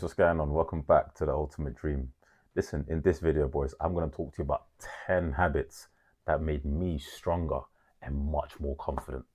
What's going on? Welcome back to the Ultimate Dream. Listen, in this video, boys, I'm going to talk to you about 10 habits that made me stronger and much more confident.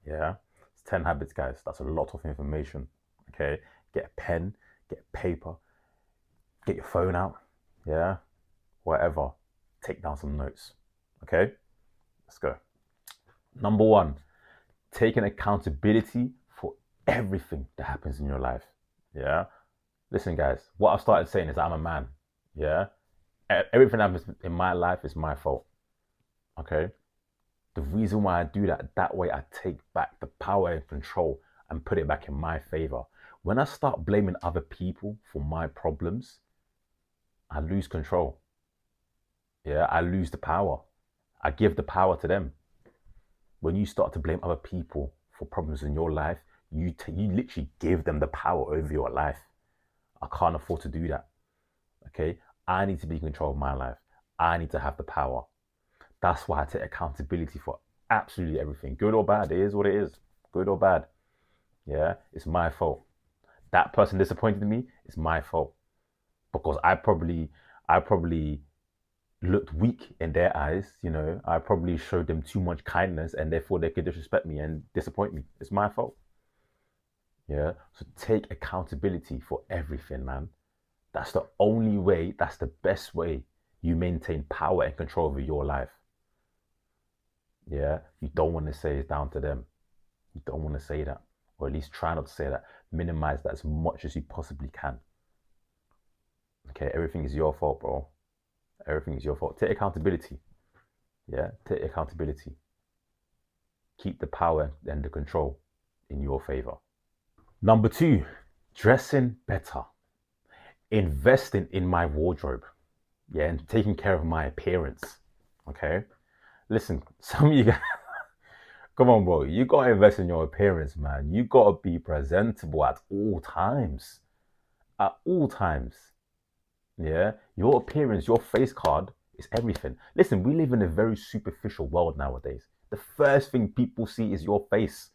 Yeah? It's 10 habits, guys. That's a lot of information. Okay? Get a pen, get paper, get your phone out. Yeah? Whatever. Take down some notes. Okay? Let's go. Number one, taking accountability for everything that happens in your life. Yeah? Listen, guys, what I've started saying is I'm a man. Yeah. Everything that happens in my life is my fault. Okay. The reason why I do that way I take back the power and control and put it back in my favor. When I start blaming other people for my problems, I lose control. Yeah. I lose the power. I give the power to them. When you start to blame other people for problems in your life, you literally give them the power over your life. I can't afford to do that. Okay, I need to be in control of my life. I need to have the power. That's why I take accountability for absolutely everything, good or bad. It is what it is, good or bad. Yeah, it's my fault. That person disappointed me. It's my fault because I probably looked weak in their eyes. I probably showed them too much kindness, and therefore they could disrespect me and disappoint me. It's my fault. Yeah, so take accountability for everything, man. That's the only way, that's the best way you maintain power and control over your life. Yeah, you don't want to say it's down to them. You don't want to say that, or at least try not to say that. Minimize that as much as you possibly can. Okay, everything is your fault, bro. Everything is your fault. Take accountability. Yeah, take accountability. Keep the power and the control in your favor. Number two, dressing better. Investing in my wardrobe. Yeah, and taking care of my appearance. Okay. Listen, some of you guys, come on, bro. You gotta invest in your appearance, man. You gotta be presentable at all times. At all times. Yeah. Your appearance, your face card is everything. Listen, we live in a very superficial world nowadays. The first thing people see is your face.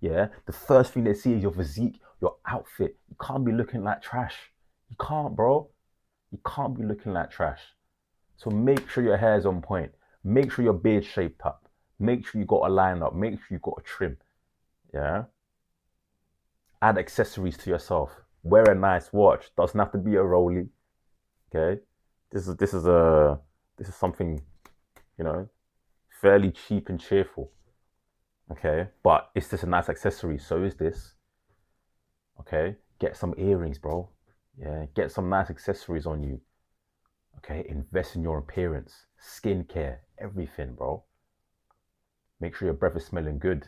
Yeah. The first thing they see is your physique, your outfit. You can't be looking like trash. You can't, bro. You can't be looking like trash. So make sure your hair is on point. Make sure your beard's shaped up. Make sure you got a line up. Make sure you got a trim. Yeah. Add accessories to yourself. Wear a nice watch. Doesn't have to be a Rollie. Okay. This is something, you know, fairly cheap and cheerful. Okay. But it's just a nice accessory. So is this. Okay. Get some earrings, bro. Yeah. Get some nice accessories on you. Okay. Invest in your appearance, skincare, everything, bro. Make sure your breath is smelling good.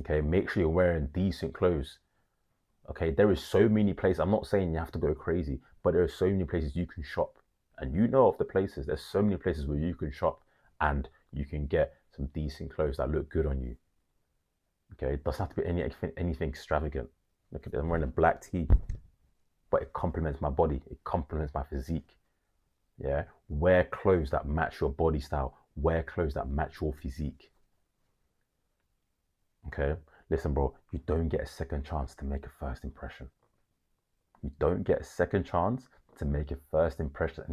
Okay, make sure you're wearing decent clothes. Okay, there is so many places. I'm not saying you have to go crazy, but there are so many places you can shop. And you know of the places. There's so many places where you can shop and you can get some decent clothes that look good on you. Okay, it doesn't have to be anything extravagant. Look at this, I'm wearing a black tee, but it complements my body. It complements my physique. Yeah, wear clothes that match your body style. Wear clothes that match your physique. Okay, listen, bro, you don't get a second chance to make a first impression. You don't get a second chance to make a first impression.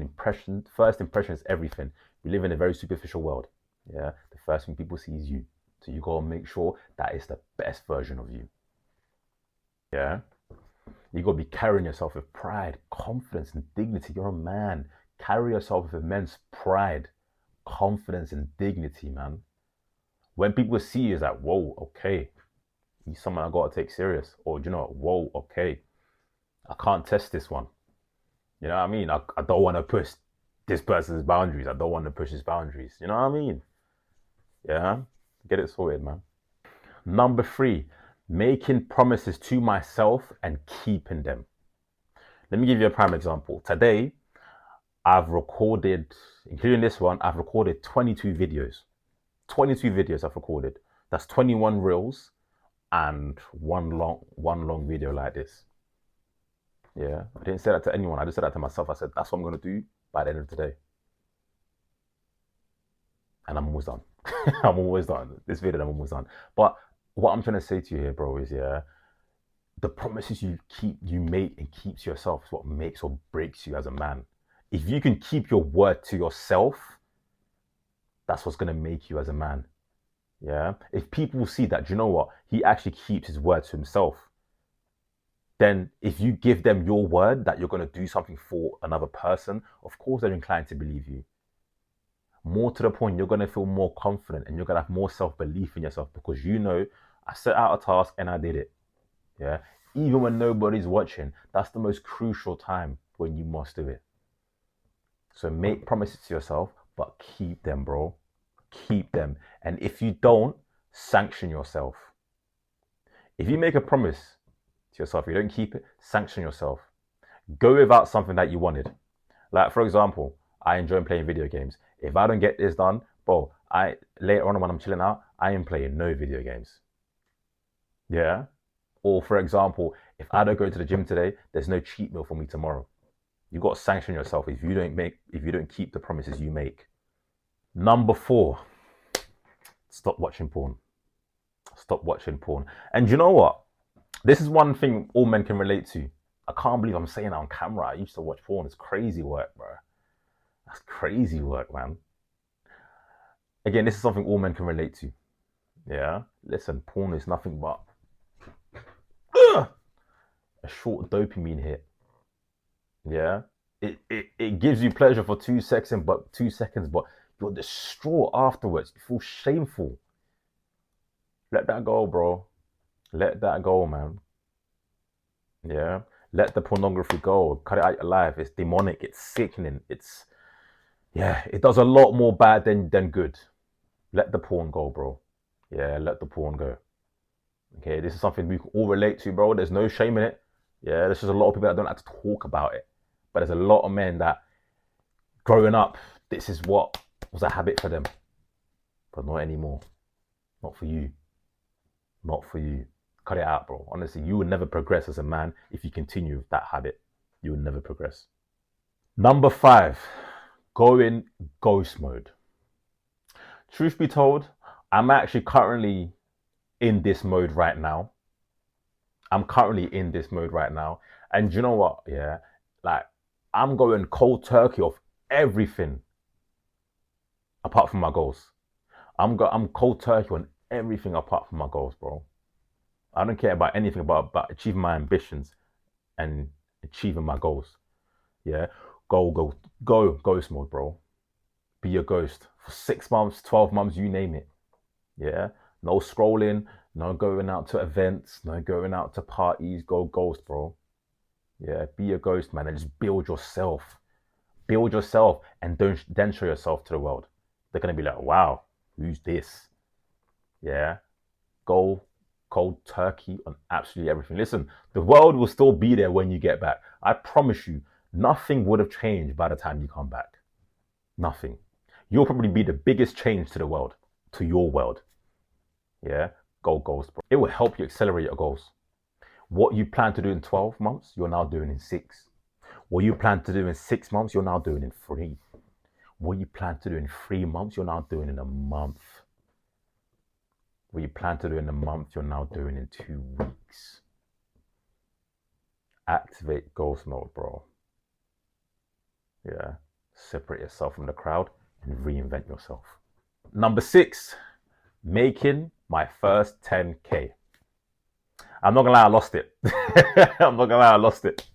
First impression is everything. We live in a very superficial world. Yeah, the first thing people see is you. So you gotta make sure that is the best version of you. Yeah, you gotta be carrying yourself with pride, confidence, and dignity. You're a man. Carry yourself with immense pride, confidence, and dignity, man. When people see you, it's like, whoa, okay, he's someone I gotta take serious. Or you know, whoa, okay, I can't test this one. You know what I mean? I don't want to push this person's boundaries. I don't want to push his boundaries. You know what I mean? Yeah, get it sorted, man. Number three, making promises to myself and keeping them. Let me give you a prime example. Today, I've recorded, including this one, I've recorded 22 videos. 22 videos I've recorded. That's 21 reels and one long video like this. Yeah, I didn't say that to anyone. I just said that to myself. I said that's what I'm gonna do by the end of today, and I'm almost done. I'm almost done. This video, I'm almost done. But what I'm trying to say to you here, bro, is yeah, The promises you make and keep to yourself is what makes or breaks you as a man. If you can keep your word to yourself, that's what's going to make you as a man. Yeah. If people see that, do you know what? He actually keeps his word to himself. Then if you give them your word that you're going to do something for another person, of course they're inclined to believe you. More to the point, you're going to feel more confident and you're going to have more self-belief in yourself because you know, I set out a task and I did it. Yeah. Even when nobody's watching, that's the most crucial time when you must do it. So make promises to yourself, but keep them, bro. Keep them. And if you don't, sanction yourself. If you make a promise to yourself, you don't keep it, sanction yourself. Go without something that you wanted. Like, for example, I enjoy playing video games. If I don't get this done, bro, later on when I'm chilling out, I am playing no video games. Yeah? Or for example, if I don't go to the gym today, there's no cheat meal for me tomorrow. You got to sanction yourself if you don't keep the promises you make. Number 4, stop watching porn. Stop watching porn. And you know what? This is one thing all men can relate to. I can't believe I'm saying that on camera. I used to watch porn. It's crazy work, bro. That's crazy work, man. Again, this is something all men can relate to. Yeah? Listen, porn is nothing but a short dopamine hit. Yeah? It gives you pleasure for 2 seconds, but you're distraught afterwards. You feel shameful. Let that go, bro. Let that go, man. Yeah? Let the pornography go. Cut it out your life. It's demonic. It's sickening. It does a lot more bad than good. Let the porn go, bro. Yeah, let the porn go. Okay, this is something we can all relate to, bro. There's no shame in it. Yeah, there's just a lot of people that don't like to talk about it. But there's a lot of men that, growing up, this is what was a habit for them. But not anymore. Not for you. Not for you. Cut it out, bro. Honestly, you will never progress as a man if you continue with that habit. You will never progress. Number 5, go in ghost mode. Truth be told, I'm actually currently in this mode right now. And you know what? Yeah, like, I'm going cold turkey off everything apart from my goals. I'm cold turkey on everything apart from my goals, bro. I don't care about anything about achieving my ambitions and achieving my goals. Yeah, go ghost mode, bro. Be a ghost for 6 months, 12 months, you name it. Yeah, no scrolling, no going out to events, no going out to parties. Go ghost, bro. Yeah, be a ghost, man, and just build yourself. Build yourself, and then show yourself to the world. They're gonna be like, wow, who's this? Yeah, go cold turkey on absolutely everything. Listen, the world will still be there when you get back. I promise you, nothing would have changed by the time you come back. Nothing. You'll probably be the biggest change to the world, to your world. Yeah, go goals, bro. It will help you accelerate your goals. What you plan to do in 12 months, you're now doing in 6. What you plan to do in 6 months, you're now doing in 3. What you plan to do in 3 months, you're now doing in a month. What you plan to do in a month, you're now doing in 2 weeks. Activate ghost mode, bro. Yeah. Separate yourself from the crowd and reinvent yourself. Number 6, making my first 10K. I'm not gonna lie, I lost it.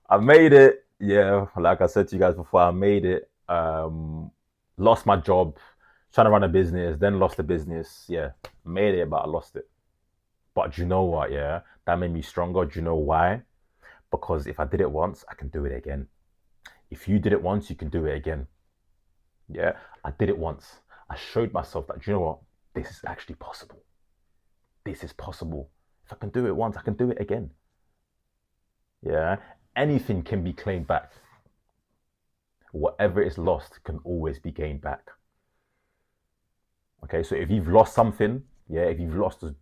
I made it. Yeah, like I said to you guys before, I made it. Lost my job, trying to run a business, then lost the business. Yeah, made it, but I lost it. But do you know what? Yeah, that made me stronger. Do you know why? Because if I did it once, I can do it again. If you did it once, you can do it again. Yeah, I did it once. I showed myself that, do you know what? This is actually possible. This is possible. If I can do it once, I can do it again. Yeah, anything can be claimed back. Whatever is lost can always be gained back. Okay, so if you've lost something, yeah, if you've lost a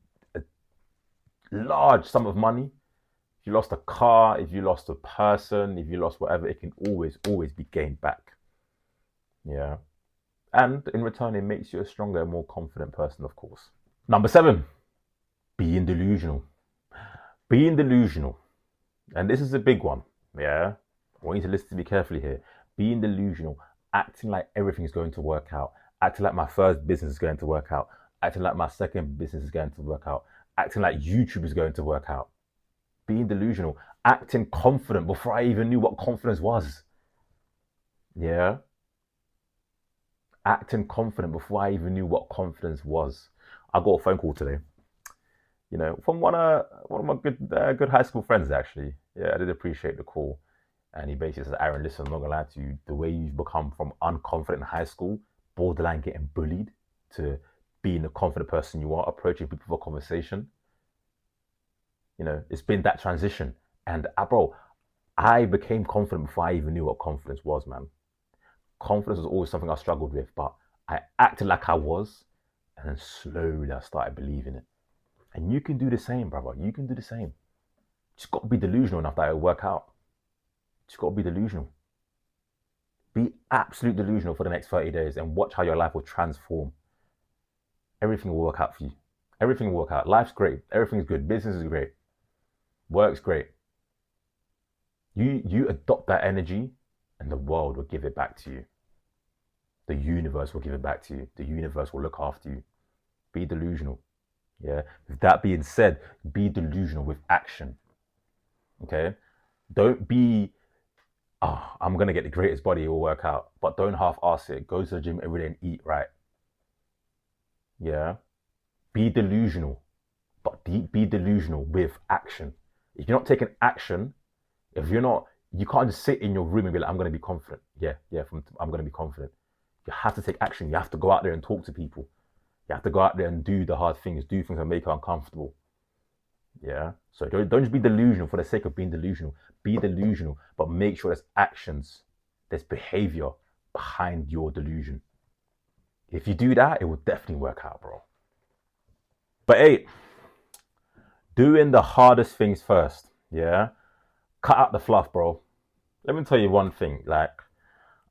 large sum of money, if you lost a car, if you lost a person, if you lost whatever, it can always be gained back. Yeah. And in return, it makes you a stronger, more confident person, of course. Number 7, being delusional. Being delusional, and this is a big one, yeah? I want you to listen to me carefully here. Being delusional, acting like everything's going to work out, acting like my first business is going to work out, acting like my second business is going to work out, acting like YouTube is going to work out. Being delusional, acting confident before I even knew what confidence was. Yeah? Acting confident before I even knew what confidence was. I got a phone call today, from one of my good high school friends actually. Yeah, I did appreciate the call, and he basically says, "Aaron, listen, I'm not gonna lie to you. The way you've become from unconfident in high school, borderline getting bullied, to being the confident person you are, approaching people for conversation. It's been that transition, and bro, I became confident before I even knew what confidence was, man. Confidence was always something I struggled with, but I acted like I was, and then slowly I started believing it. And you can do the same, brother. You can do the same. Just got to be delusional enough that it'll work out. Just got to be delusional. Be absolute delusional for the next 30 days and watch how your life will transform. Everything will work out for you. Everything will work out. Life's great. Everything's good. Business is great. Work's great. You adopt that energy and the world will give it back to you. The universe will give it back to you. The universe will look after you. Be delusional. Yeah. With that being said, be delusional with action. Okay. Don't be, I'm going to get the greatest body, it will work out. But don't half-ass it. Go to the gym every day and eat right. Yeah. Be delusional. But be delusional with action. If you're not taking action, you can't just sit in your room and be like, I'm going to be confident. I'm going to be confident. You have to take action. You have to go out there and talk to people. You have to go out there and do the hard things, do things that make you uncomfortable. Yeah. So don't just be delusional for the sake of being delusional. Be delusional, but make sure there's actions, there's behavior behind your delusion. If you do that, it will definitely work out, bro. But 8, doing the hardest things first. Yeah. Cut out the fluff, bro. Let me tell you one thing. Like,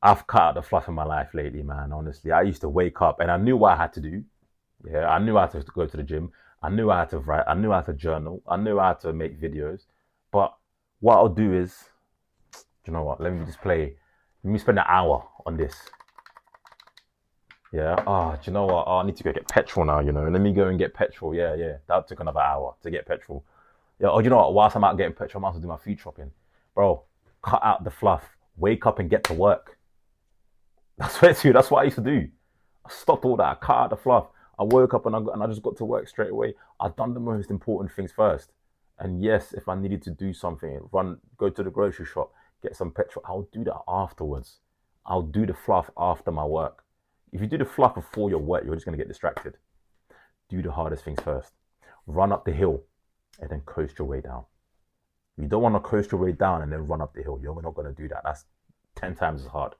I've cut out the fluff in my life lately, man. Honestly, I used to wake up and I knew what I had to do. Yeah, I knew I had to go to the gym. I knew I had to write. I knew I had to journal. I knew I had to make videos. But what I'll do is, you know what? Let me spend an hour on this. Yeah. Do you know what? I need to go get petrol now. Let me go and get petrol. Yeah. That took another hour to get petrol. Yeah. You know what? Whilst I'm out getting petrol, I might as well do my food shopping, bro. Cut out the fluff. Wake up and get to work. That's what I used to do. I stopped all that. I cut out the fluff. I woke up and I just got to work straight away. I've done the most important things first. And yes, if I needed to do something, go to the grocery shop, get some petrol, I'll do that afterwards. I'll do the fluff after my work. If you do the fluff before your work, you're just going to get distracted. Do the hardest things first. Run up the hill and then coast your way down. You don't want to coast your way down and then run up the hill. You're not going to do that. That's 10 times as hard.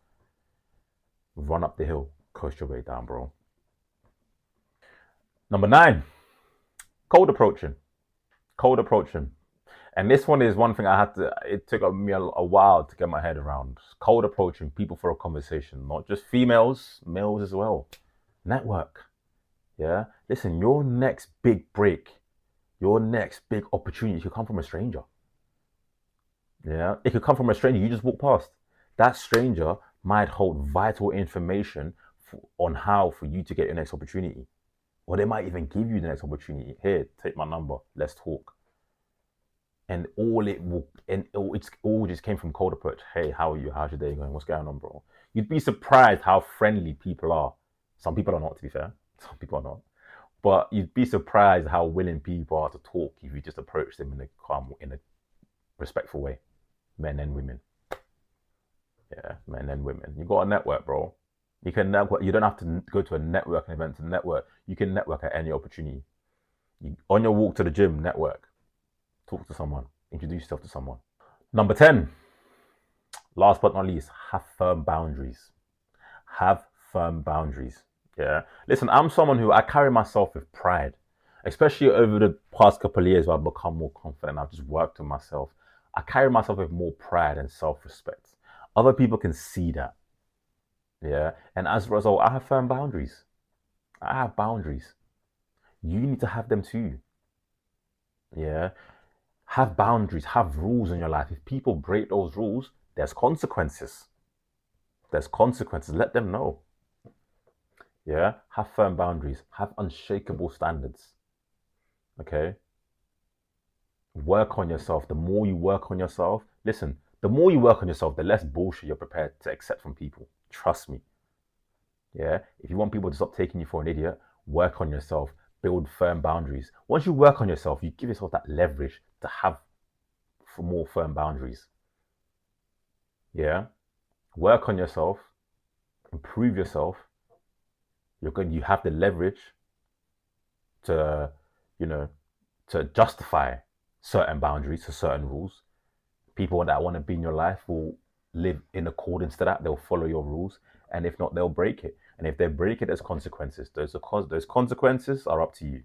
Run up the hill, coast your way down, bro. Number 9, cold approaching. Cold approaching. And this one is one thing it took me a while to get my head around. Cold approaching people for a conversation, not just females, males as well. Network. Yeah. Listen, your next big break, your next big opportunity could come from a stranger. Yeah. It could come from a stranger you just walk past. That stranger might hold vital information on how for you to get your next opportunity. Or they might even give you the next opportunity. Here, take my number. Let's talk. And it's all just came from cold approach. Hey, how are you? How's your day going? What's going on, bro? You'd be surprised how friendly people are. Some people are not, to be fair. Some people are not. But you'd be surprised how willing people are to talk if you just approach them in a respectful way. Men and women. Yeah, men and women. You got a network, bro. You can network. You don't have to go to a networking event to network. You can network at any opportunity. On your walk to the gym, network. Talk to someone. Introduce yourself to someone. Number 10. Last but not least, have firm boundaries. Have firm boundaries. Yeah. Listen, I'm someone who I carry myself with pride, especially over the past couple of years where I've become more confident. I've just worked on myself. I carry myself with more pride and self-respect. Other people can see that. Yeah. And as a result, I have firm boundaries. I have boundaries. You need to have them too. Yeah. Have boundaries, have rules in your life. If people break those rules, there's consequences. There's consequences. Let them know. Yeah. Have firm boundaries. Have unshakable standards. Okay. Work on yourself. The more you work on yourself, listen, the more you work on yourself, the less bullshit you're prepared to accept from people. Trust me. Yeah. If you want people to stop taking you for an idiot, work on yourself. Build firm boundaries. Once you work on yourself, you give yourself that leverage to have for more firm boundaries. Yeah. Work on yourself, improve yourself. You have the leverage to, you know, to justify certain boundaries to certain rules. People that want to be in your life will live in accordance to that. They'll follow your rules, and if not, they'll break it. And if they break it, there's consequences. Those consequences are up to you.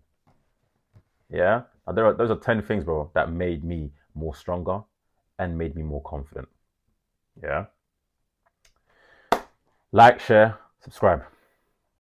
Yeah. Now, those are 10 things, bro, that made me more stronger and made me more confident. Yeah. Like, share, subscribe.